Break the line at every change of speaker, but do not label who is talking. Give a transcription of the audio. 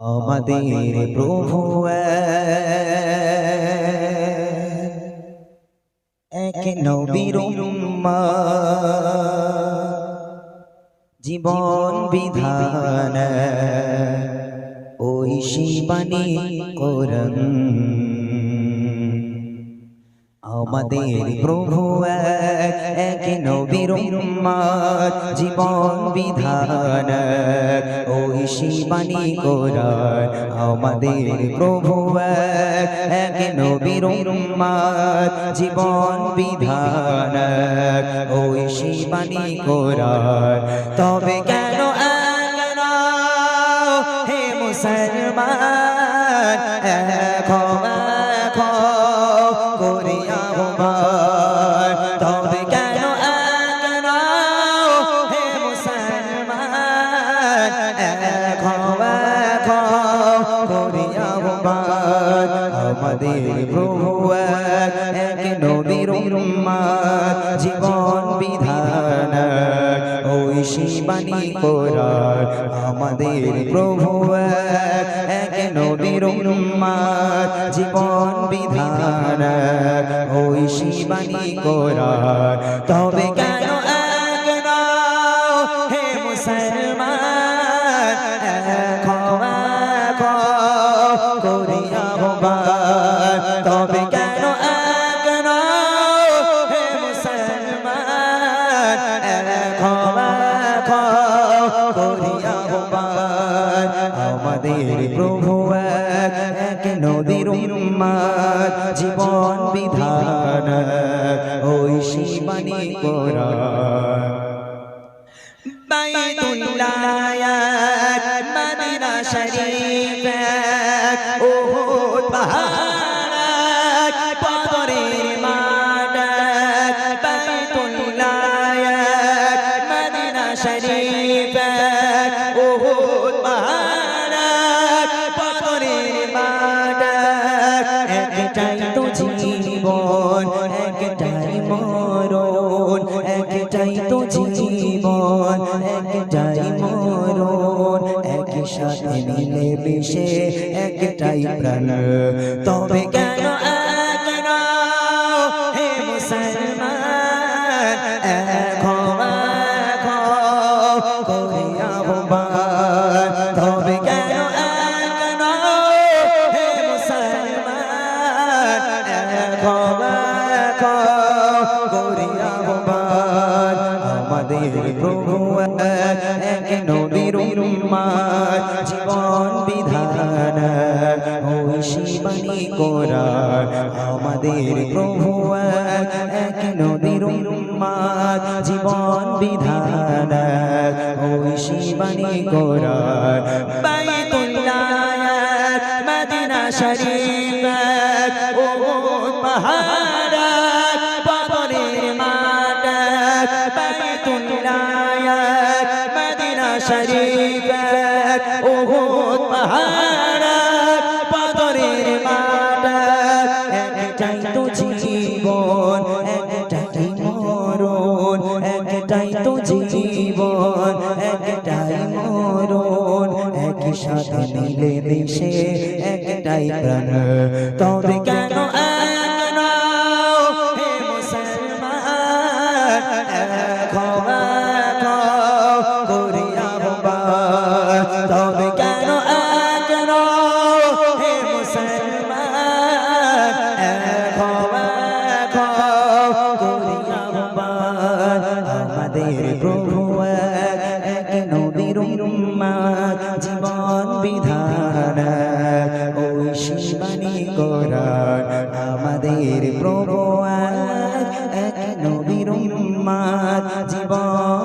আমাদের প্রভু এক নবীর উম্মত, জীবন বিধান ওই শিবানী কোরআন। আমাদের প্রভু এক নবীর উম্মত, জীবন বিধান ওই শিবানী কোরআন। আমাদের প্রভু এক নবীর উম্মত, জীবন বিধান ওই শিবানী কোরআন। তবে কেন হে মুসলমান এখন করিয়া ভুবান, তবে কেন হে মুসলমান এখন করিয়া ভুবান। আমাদের প্রভু এক নবীর উম্মত, জীবন বিধান ওই শিবানী কোরআন। আমাদের প্রভু এক নবীর উম্মত, জীবন বিধান ওই শিবানী কোরআন। তবে কেন হে মুসলমান করিয়া ভুবান, তবে কেন হে মুসলমান করিয়া ভুবান। আমাদের প্রভু এক নবীর উম্মত, জীবন বিধান ওই শিবানী কোরআন। বাইতুল্লাহ মদিনা শরীফ উহুদ পাহাড় বদরের মাঠ। বাইতুল্লাহ মদিনা শরীফ উহুদ পাহাড় বদরের মাঠ। একটাই তো জীবন একটাই মরণ, একটাই তো জীবন একটাই মরণ, একই সাথে মিলে মিশে একটাই প্রাণ। তবে কেন হে মুসলমান করিয়া ভুবান, তবে কেন হে মুসলমান করিয়া ভুবান। আমাদের প্রভু এক নবীর উম্মত, জীবন বিধান ওই শিবানী কোরআন। আমাদের প্রভু এক নবীর উম্মত, জীবন বিধান ওই শিবানী কোরআন। বাইতুল্লাহ মদিনা শরীফ উহুদ পাহাড় বদরের মাঠ। বাইতুল্লাহ মদিনা শরীফ উহুদ পাহাড় বদরের মাঠ। একটাই তো জীবন একটাই মরণ, একটাই তো জীবন একটাই মরণ, একই সাথে মিলে মিশে একটাই প্রাণ। তবে কেন হে মুসলমান করিয়া ভুবান, তবে কেন হে মুসলমান করিয়া ভুবান। আমাদের প্রভু এক নবীর উম্মত, জীবন বিধান ওই শিবানী কোরআন। আমাদের প্রভু এক নবীর উম্মত, জীবন